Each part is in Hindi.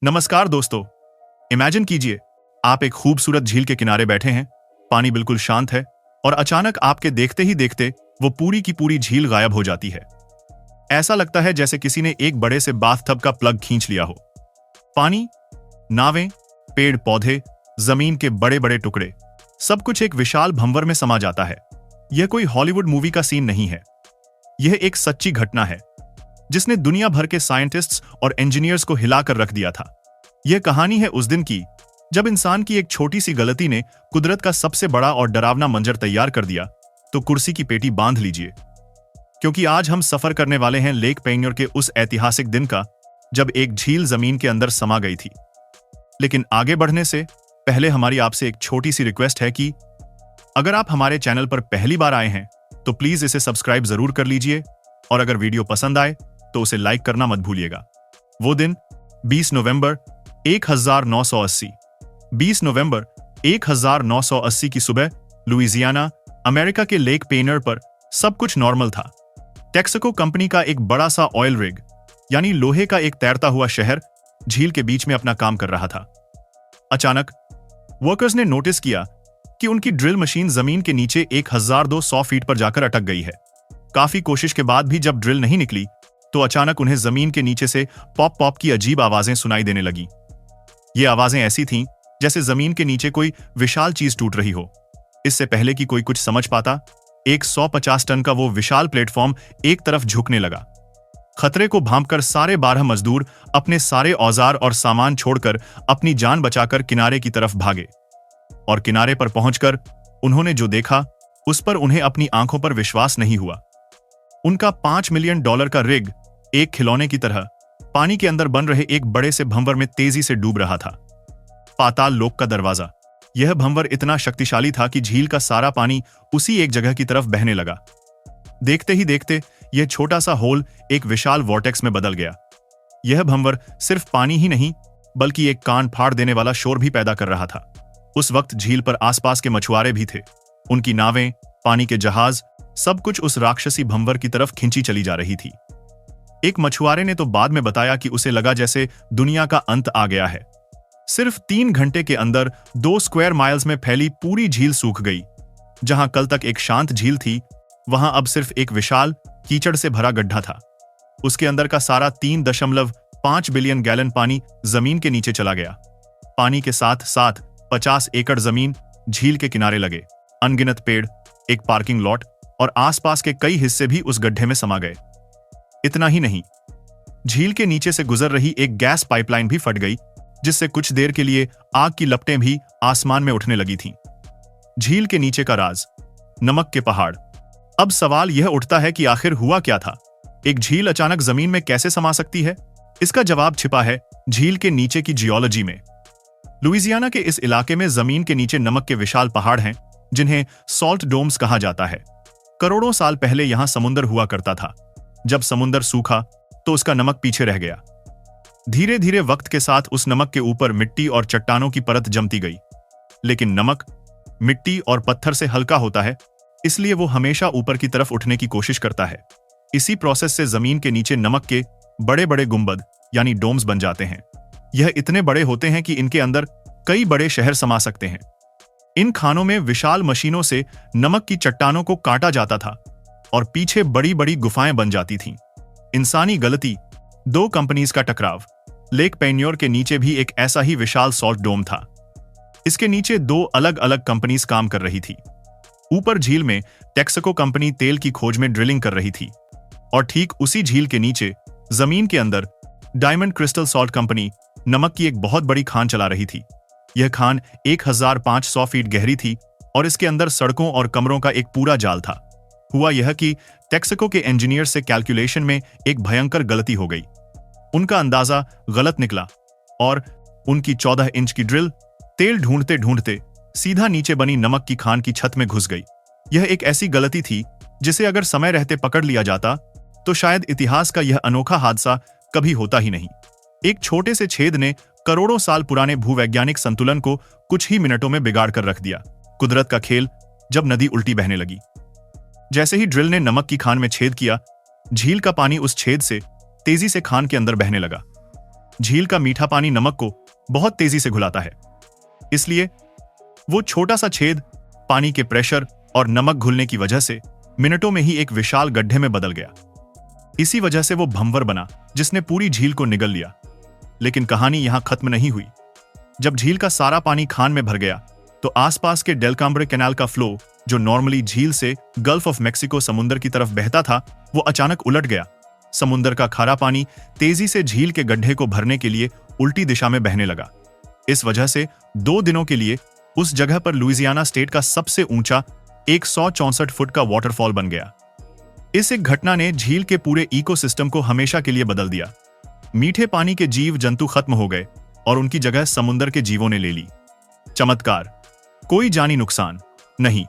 नमस्कार दोस्तों। इमेजिन कीजिए, आप एक खूबसूरत झील के किनारे बैठे हैं। पानी बिल्कुल शांत है और अचानक आपके देखते ही देखते वो पूरी की पूरी झील गायब हो जाती है। ऐसा लगता है जैसे किसी ने एक बड़े से बाथटब का प्लग खींच लिया हो। पानी, नावें, पेड़ पौधे, जमीन के बड़े बड़े टुकड़े, सब कुछ एक विशाल भंवर में समा जाता है। यह कोई हॉलीवुड मूवी का सीन नहीं है। यह एक सच्ची घटना है जिसने दुनिया भर के साइंटिस्ट्स और इंजीनियर्स को हिलाकर रख दिया था। यह कहानी है उस दिन की जब इंसान की एक छोटी सी गलती ने कुदरत का सबसे बड़ा और डरावना मंजर तैयार कर दिया। तो कुर्सी की पेटी बांध लीजिए, क्योंकि आज हम सफर करने वाले हैं लेक पेन्योर के उस ऐतिहासिक दिन का जब एक झील जमीन के अंदर समा गई थी। लेकिन आगे बढ़ने से पहले हमारी आपसे एक छोटी सी रिक्वेस्ट है कि अगर आप हमारे चैनल पर पहली बार आए हैं तो प्लीज इसे सब्सक्राइब जरूर कर लीजिए, और अगर वीडियो पसंद आए तो उसे लाइक करना मत भूलिएगा। वो दिन 20 नवंबर 1980। 20 नवंबर 1980 की सुबह लुइजियाना, अमेरिका के लेक पेन्योर पर सब कुछ नॉर्मल था। टेक्साको कंपनी का एक बड़ा सा ऑयल रिग, यानी लोहे का एक तैरता हुआ शहर, झील के बीच में अपना काम कर रहा था। अचानक वर्कर्स ने नोटिस किया कि उनकी ड्रिल मशीन जमीन के नीचे 1200 फीट पर जाकर अटक गई है। काफी कोशिश के बाद भी जब ड्रिल नहीं निकली तो अचानक उन्हें जमीन के नीचे से पॉप पॉप की अजीब आवाजें सुनाई देने लगी। ये आवाजें ऐसी थीं जैसे जमीन के नीचे कोई विशाल चीज टूट रही हो। इससे पहले कि कोई कुछ समझ पाता, एक 150 टन का वो विशाल प्लेटफॉर्म एक तरफ झुकने लगा। खतरे को भांपकर सारे 12 मजदूर अपने सारे औजार और सामान छोड़कर अपनी जान बचाकर किनारे की तरफ भागे। और किनारे पर पहुंचकर उन्होंने जो देखा उस पर उन्हें अपनी आंखों पर विश्वास नहीं हुआ। उनका $5 मिलियन का रिग एक खिलौने की तरह पानी के अंदर बन रहे एक बड़े से भंवर में तेजी से डूब रहा था। पाताल लोक का दरवाजा। यह भंवर इतना शक्तिशाली था कि झील का सारा पानी उसी एक जगह की तरफ बहने लगा। देखते ही देखते यह छोटा सा होल एक विशाल वॉर्टेक्स में बदल गया। यह भंवर सिर्फ पानी ही नहीं बल्कि एक कान फाड़ देने वाला शोर भी पैदा कर रहा था। उस वक्त झील पर आसपास के मछुआरे भी थे। उनकी नावें, पानी के जहाज, सब कुछ उस राक्षसी भंवर की तरफ खिंची चली जा रही थी। एक मछुआरे ने तो बाद में बताया कि उसे लगा जैसे दुनिया का अंत आ गया है। सिर्फ 3 घंटे के अंदर 2 स्क्वायर माइल्स में फैली पूरी झील सूख गई। जहां कल तक एक शांत झील थी, वहां अब सिर्फ एक विशाल कीचड़ से भरा गड्ढा था। उसके अंदर का सारा 3.5 बिलियन गैलन पानी जमीन के नीचे चला गया। पानी के साथ साथ 50 एकड़ जमीन झील के किनारे लगे, अनगिनत पेड़, एक पार्किंग लॉट और आसपास के कई हिस्से भी उस गड्ढे में समा गए। इतना ही नहीं, झील के नीचे से गुजर रही एक गैस पाइपलाइन भी फट गई, जिससे कुछ देर के लिए आग की लपटें भी आसमान में उठने लगी थीं। झील के नीचे का राज, नमक के पहाड़। अब सवाल यह उठता है कि आखिर हुआ क्या था? एक झील अचानक जमीन में कैसे समा सकती है? इसका जवाब छिपा है झील के नीचे की जियोलॉजी में। लुइजियाना के इस इलाके में जमीन के नीचे नमक के विशाल पहाड़ हैं, जिन्हें सॉल्ट डोम्स कहा जाता है। करोड़ों साल पहले यहां समुद्र हुआ करता था। जब समुद्र सूखा तो उसका नमक पीछे रह गया। धीरे धीरे वक्त के साथ उस नमक के ऊपर मिट्टी और चट्टानों की परत जमती गई। लेकिन नमक मिट्टी और पत्थर से हल्का होता है, इसलिए वो हमेशा ऊपर की तरफ उठने की कोशिश करता है। इसी प्रोसेस से जमीन के नीचे नमक के बड़े बड़े गुंबद यानी डोम्स बन जाते हैं। यह इतने बड़े होते हैं कि इनके अंदर कई बड़े शहर समा सकते हैं। इन खानों में विशाल मशीनों से नमक की चट्टानों को काटा जाता था और पीछे बड़ी बड़ी गुफाएं बन जाती थीं। इंसानी गलती, 2 कंपनीज का टकराव। लेक पेन्योर के नीचे भी एक ऐसा ही विशाल सॉल्ट डोम था। इसके नीचे 2 अलग अलग कंपनीज काम कर रही थी। ऊपर झील में टेक्साको कंपनी तेल की खोज में ड्रिलिंग कर रही थी, और ठीक उसी झील के नीचे जमीन के अंदर डायमंड क्रिस्टल सॉल्ट कंपनी नमक की एक बहुत बड़ी खान चला रही थी। यह खान 1500 फीट गहरी थी और इसके अंदर सड़कों और कमरों का एक पूरा जाल था। हुआ यह कि टेक्साको के इंजीनियर से कैलकुलेशन में एक भयंकर गलती हो गई। उनका अंदाजा गलत निकला और उनकी 14 इंच की ड्रिल तेल ढूंढते ढूंढते सीधा नीचे बनी नमक की खान की छत में घुस गई। यह एक ऐसी गलती थी जिसे अगर समय रहते पकड़ लिया जाता तो शायद इतिहास का यह अनोखा हादसा कभी होता ही नहीं। एक छोटे से छेद ने करोड़ों साल पुराने भूवैज्ञानिक संतुलन को कुछ ही मिनटों में बिगाड़ कर रख दिया। कुदरत का खेल जब नदी उल्टी बहने लगी। जैसे ही ड्रिल ने नमक की खान में छेद किया, झील का पानी उस छेद से तेजी से खान के अंदर बहने लगा। झील का मीठा पानी नमक को बहुत तेजी से घुलाता है, इसलिए वो छोटा सा छेद पानी के प्रेशर और नमक घुलने की वजह से मिनटों में ही एक विशाल गड्ढे में बदल गया। इसी वजह से वो भंवर बना जिसने पूरी झील को निगल लिया। लेकिन कहानी यहां खत्म नहीं हुई। जब झील का सारा पानी खान में भर गया तो आसपास के डेल काम्ब्रे कैनाल का फ्लो, जो नॉर्मली झील से गल्फ ऑफ मेक्सिको समुद्र की तरफ बहता था, वो अचानक उलट गया। समुद्र का खारा पानी तेजी से झील के गड्ढे को भरने के लिए उल्टी दिशा में बहने लगा। इस वजह से 2 दिनों के लिए उस जगह पर लुइसियाना स्टेट का सबसे ऊंचा 164 फुट का वाटरफॉल बन गया। इस एक घटना ने झील के पूरे इकोसिस्टम को हमेशा के लिए बदल दिया। मीठे पानी के जीव जंतु खत्म हो गए और उनकी जगह समुद्र के जीवों ने ले ली। चमत्कार, कोई जानी नुकसान नहीं।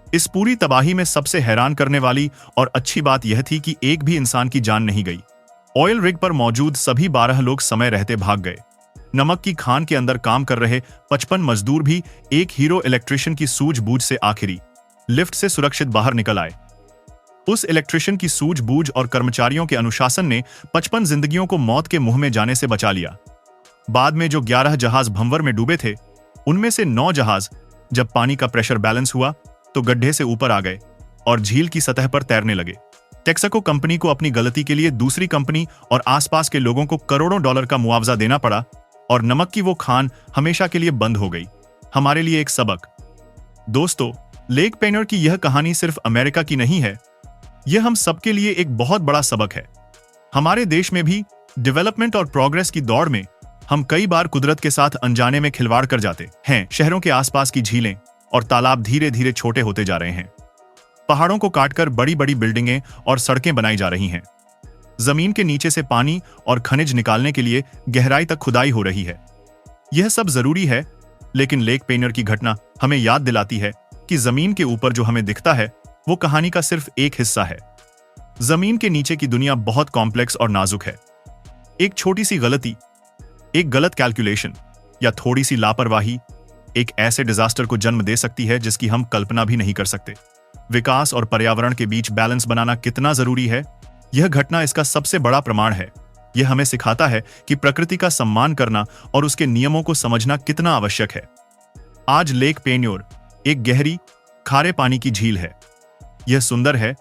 इस पूरी तबाही में सबसे हैरान करने वाली और अच्छी बात यह थी कि एक भी इंसान की जान नहीं गई। ऑयल रिग पर मौजूद सभी 12 लोग समय रहते भाग गए। नमक की खान के अंदर काम कर रहे 55 मजदूर भी एक हीरो इलेक्ट्रिशियन की सूझबूझ से आखिरी लिफ्ट से सुरक्षित बाहर निकल आए। उस इलेक्ट्रिशियन की सूझबूझ और कर्मचारियों के अनुशासन ने 55 जिंदगियों को मौत के मुंह में जाने से बचा लिया। बाद में जो 11 जहाज भंवर में डूबे थे, उनमें से 9 जहाज जब पानी का प्रेशर बैलेंस हुआ तो गड्ढे से ऊपर आ गए और झील की सतह पर तैरने लगे। टेक्साको कंपनी को अपनी गलती के लिए दूसरी कंपनी और आसपास के लोगों को करोड़ों डॉलर का मुआवजा देना पड़ा और नमक की वो खान हमेशा के लिए बंद हो गई। हमारे लिए एक सबक। दोस्तों, लेक पेन्योर की यह कहानी सिर्फ अमेरिका की नहीं है, यह हम सबके लिए एक बहुत बड़ा सबक है। हमारे देश में भी डेवलपमेंट और प्रोग्रेस की दौड़ में हम कई बार कुदरत के साथ अनजाने में खिलवाड़ कर जाते हैं। शहरों के आसपास की झीलें और तालाब धीरे धीरे छोटे होते जा रहे हैं। पहाड़ों को काटकर बड़ी बड़ी बिल्डिंगें और सड़कें बनाई जा रही हैं। जमीन के नीचे से पानी और खनिज निकालने के लिए गहराई तक खुदाई हो रही है। यह सब जरूरी है, लेकिन लेक पेन्योर की घटना हमें याद दिलाती है कि जमीन के ऊपर जो हमें दिखता है वो कहानी का सिर्फ एक हिस्सा है। जमीन के नीचे की दुनिया बहुत कॉम्प्लेक्स और नाजुक है। एक छोटी सी गलती, एक गलत कैलकुलेशन या थोड़ी सी लापरवाही एक ऐसे डिजास्टर को जन्म दे सकती है जिसकी हम कल्पना भी नहीं कर सकते। विकास और पर्यावरण के बीच बैलेंस बनाना कितना जरूरी है, यह घटना इसका सबसे बड़ा प्रमाण है। यह हमें सिखाता है कि प्रकृति का सम्मान करना और उसके नियमों को समझना कितना आवश्यक है। आज लेक पेन्योर एक गहरी, खारे पानी की झील है। यह सुंदर है,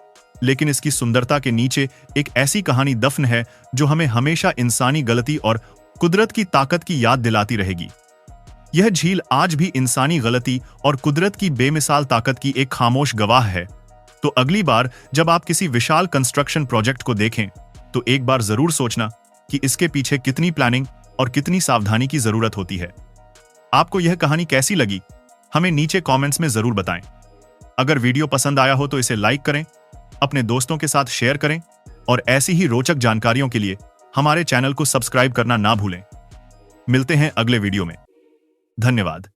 लेकिन इसकी सुंदरता के नीचे एक ऐसी कहानी दफन है जो हमें हमेशा इंसानी गलती और कुदरत की ताकत की याद दिलाती रहेगी। यह झील आज भी इंसानी गलती और कुदरत की बेमिसाल ताकत की एक खामोश गवाह है। तो अगली बार जब आप किसी विशाल कंस्ट्रक्शन प्रोजेक्ट को देखें, तो एक बार जरूर सोचना कि इसके पीछे कितनी प्लानिंग और कितनी सावधानी की जरूरत होती है। आपको यह कहानी कैसी लगी, हमें नीचे कमेंट्स में जरूर बताएं। अगर वीडियो पसंद आया हो तो इसे लाइक करें, अपने दोस्तों के साथ शेयर करें और ऐसी ही रोचक जानकारियों के लिए हमारे चैनल को सब्सक्राइब करना ना भूलें। मिलते हैं अगले वीडियो में। धन्यवाद।